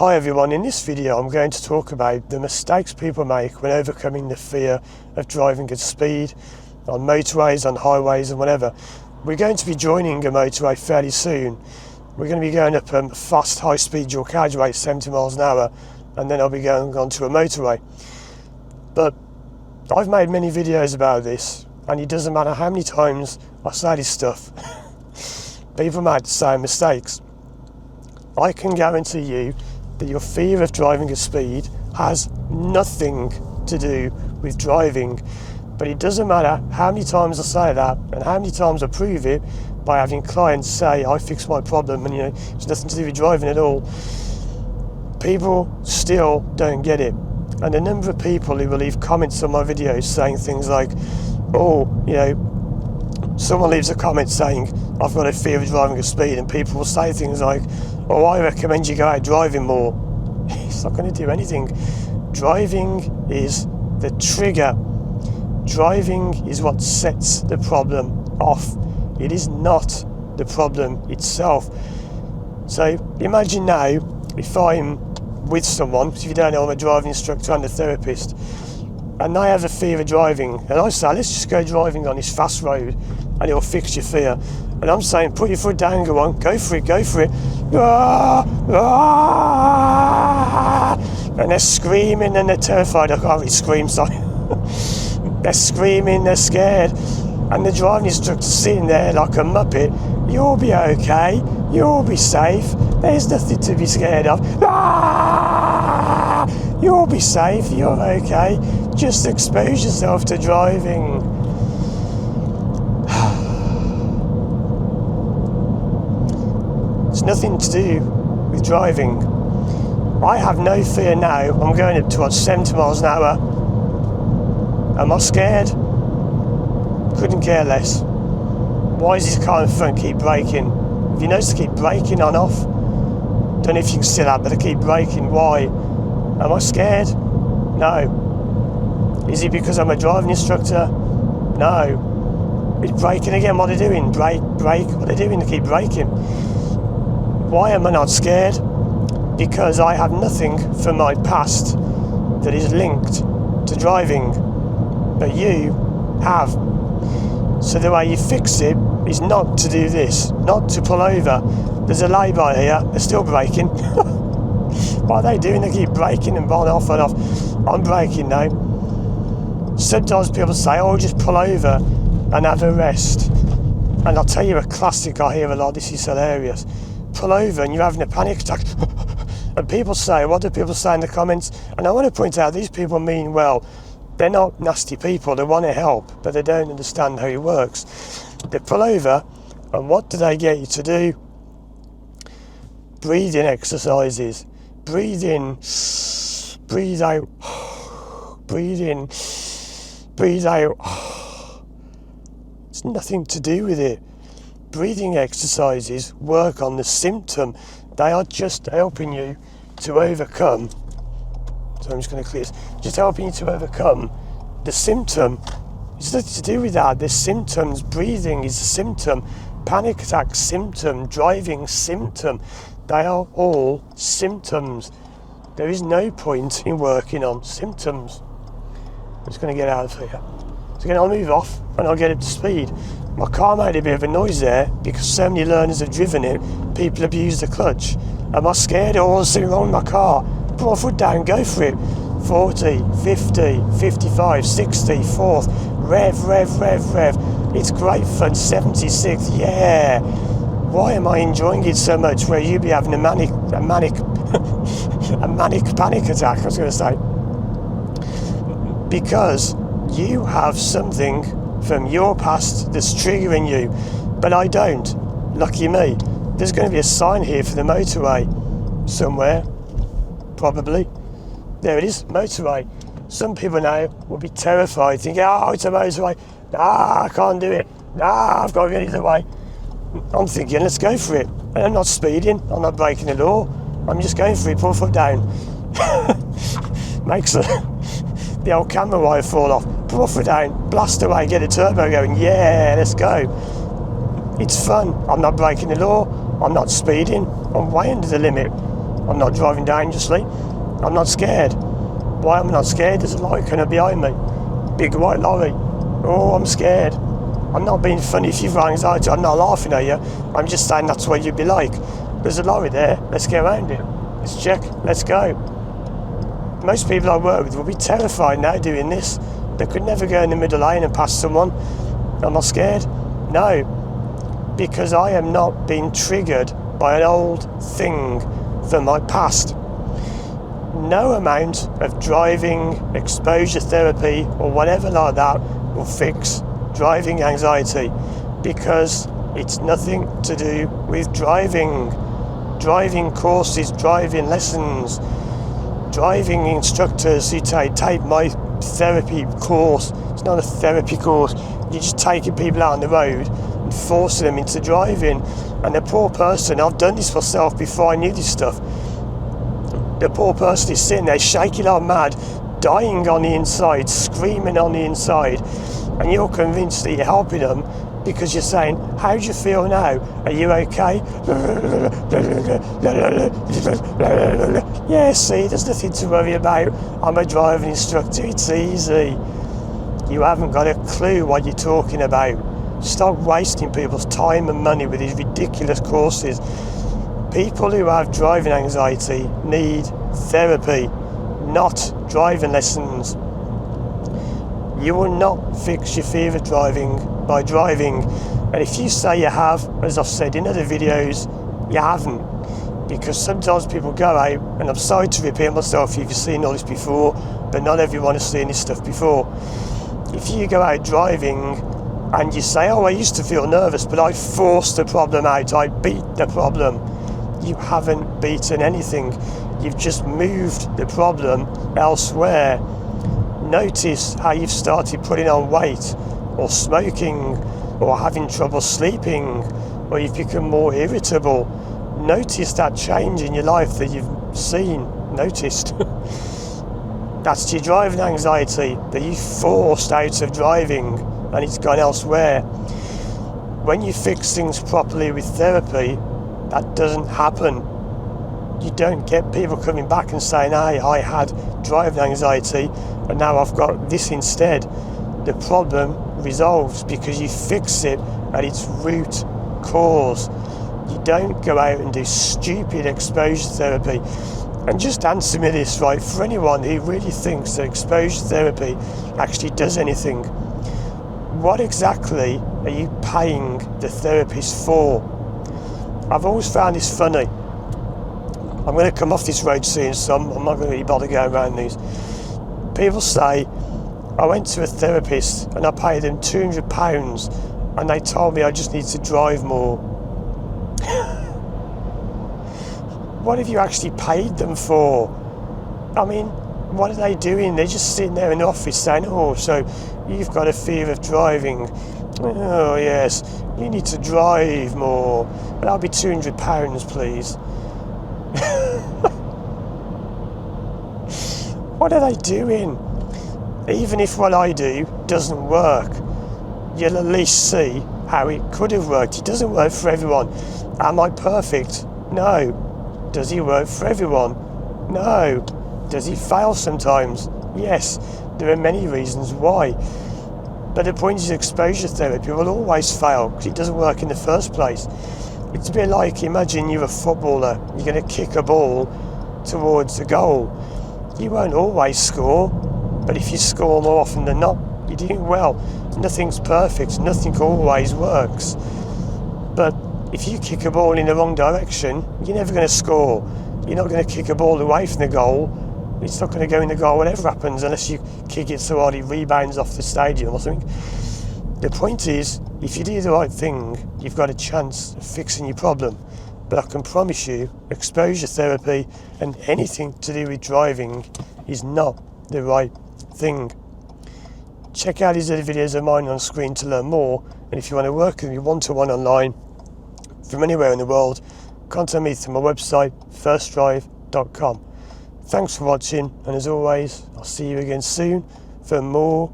Hi everyone, in this video I'm going to talk about the mistakes people make when overcoming the fear of driving at speed on motorways, on highways and whatever. We're going to be joining a motorway fairly soon. We're going to be going up a fast high-speed dual carriageway at 70 miles an hour, and then I'll be going on to a motorway. But I've made many videos about this, and it doesn't matter how many times I say this stuff, people make the same mistakes. I can guarantee you that your fear of driving at speed has nothing to do with driving. But it doesn't matter how many times I say that and how many times I prove it by having clients say I fixed my problem and it's nothing to do with driving at all. People still don't get it. And the number of people who will leave comments on my videos saying things like, someone leaves a comment saying I've got a fear of driving at speed, and people will say things like, I recommend you go out driving more. It's not going to do anything. Driving is the trigger. Driving is what sets the problem off. It is not the problem itself. So imagine now if I'm with someone, because if you don't know, I'm a driving instructor and a therapist, and they have a fear of driving, and I say, let's just go driving on this fast road and it'll fix your fear. And I'm saying, put your foot down, go on, go for it. Ah, ah, and they're screaming and they're terrified. I can't really scream, sorry. They're screaming, they're scared. And the driving instructor's sitting there like a muppet. You'll be okay, you'll be safe, there's nothing to be scared of. Ah, you'll be safe, you're okay, just expose yourself to driving. It's nothing to do with driving. I have no fear now. I'm going up towards 70 miles an hour. Am I scared? Couldn't care less. Why is this car in front keep braking? If you notice to keep braking on off, don't know if you can see that, but I keep braking. Why? Am I scared? No. Is it because I'm a driving instructor? No. It's braking again. What are they doing? Brake. What are they doing to keep braking? Why am I not scared? Because I have nothing from my past that is linked to driving, but you have. So the way you fix it is not to do this, not to pull over. There's a lay-by here, they're still braking. What are they doing? They keep braking and on off and off. I'm braking now. Sometimes people say, just pull over and have a rest. And I'll tell you a classic I hear a lot, this is hilarious. Pull over and you're having a panic attack. And people say, what do people say in the comments? And I want to point out, these people mean well. They're not nasty people, they want to help, but they don't understand how it works. They pull over, and what do they get you to do? Breathing exercises. Breathe in, breathe out, breathe in, breathe out. It's nothing to do with it. Breathing exercises work on the symptom. They are just helping you to overcome. So I'm just going to clear this. Just helping you to overcome the symptom. It's nothing to do with that. The symptoms. Breathing is a symptom. Panic attack symptom. Driving symptom. They are all symptoms. There is no point in working on symptoms. I'm just going to get out of here. So again, I'll move off and I'll get up to speed. My car made a bit of a noise there because so many learners have driven it. People abuse the clutch. Am I scared or what's wrong with my car? Put my foot down, go for it. 40, 50, 55, 60, fourth, rev. It's great fun. 76, yeah. Why am I enjoying it so much where you be having a manic panic attack, I was going to say. Because you have something from your past that's triggering you, but I don't. Lucky me. There's going to be a sign here for the motorway somewhere, probably. There it is, motorway. Some people now will be terrified, thinking, it's a motorway. I can't do it. I've got to get it away. I'm thinking, let's go for it. And I'm not speeding, I'm not breaking the law. I'm just going for it, pull foot down. Makes the old camera wire fall off. Pull foot down, blast away, get a turbo going. Yeah, let's go. It's fun. I'm not breaking the law. I'm not speeding. I'm way under the limit. I'm not driving dangerously. I'm not scared. Why am I not scared? There's a lorry coming behind me. Big white lorry. Oh, I'm scared. I'm not being funny if you've got anxiety. I'm not laughing at you. I'm just saying that's what you'd be like. There's a lorry there. Let's get around it. Let's check. Let's go. Most people I work with will be terrified now doing this. They could never go in the middle lane and pass someone. Am I scared? No. Because I am not being triggered by an old thing from my past. No amount of driving, exposure therapy, or whatever like that will fix driving anxiety, because it's nothing to do with driving. Driving courses, driving lessons, driving instructors who take my therapy course. It's not a therapy course. You're just taking people out on the road and forcing them into driving. And the poor person, I've done this myself before I knew this stuff. The poor person is sitting there shaking like mad, dying on the inside, screaming on the inside, and you're convinced that you're helping them because you're saying, how do you feel now? Are you okay? Yeah, see, there's nothing to worry about. I'm a driving instructor, it's easy. You haven't got a clue what you're talking about. Stop wasting people's time and money with these ridiculous courses. People who have driving anxiety need therapy, not driving lessons. You will not fix your fear of driving by driving. And if you say you have, as I've said in other videos, you haven't. Because sometimes people go out, and I'm sorry to repeat myself if you've seen all this before, but not everyone has seen this stuff before. If you go out driving and you say, oh, I used to feel nervous, but I forced the problem out, I beat the problem. You haven't beaten anything. You've just moved the problem elsewhere. Notice how you've started putting on weight, or smoking, or having trouble sleeping, or you've become more irritable. Notice that change in your life that you've noticed. That's your driving anxiety that you forced out of driving and it's gone elsewhere. When you fix things properly with therapy, that doesn't happen. You don't get people coming back and saying, hey, I had driving anxiety and now I've got this instead. The problem resolves because you fix it at its root cause. You don't go out and do stupid exposure therapy. And just answer me this, right, for anyone who really thinks that exposure therapy actually does anything. What exactly are you paying the therapist for? I've always found this funny. I'm going to come off this road soon, so I'm not going to really bother going around these. People say, I went to a therapist and I paid them £200 and they told me I just need to drive more. What have you actually paid them for? I mean, what are they doing? They're just sitting there in the office saying, oh, so you've got a fear of driving. Oh, yes, you need to drive more. But that'll be £200, please. What are they doing? Even if what I do doesn't work, you'll at least see how it could have worked. It doesn't work for everyone. Am I perfect? No. Does he work for everyone? No. Does he fail sometimes? Yes. There are many reasons why. But the point is, exposure therapy will always fail because it doesn't work in the first place. It's a bit like, imagine you're a footballer, you're going to kick a ball towards the goal. You won't always score, but if you score more often than not, you're doing well. Nothing's perfect, nothing always works. But if you kick a ball in the wrong direction, you're never going to score. You're not going to kick a ball away from the goal. It's not going to go in the goal whatever happens unless you kick it so hard it rebounds off the stadium or something. The point is, if you do the right thing, you've got a chance of fixing your problem. But I can promise you, exposure therapy and anything to do with driving is not the right thing. Check out these other videos of mine on screen to learn more. And if you want to work with me one-to-one online from anywhere in the world, contact me through my website, firstdrive.com. Thanks for watching, and as always, I'll see you again soon for more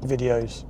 videos.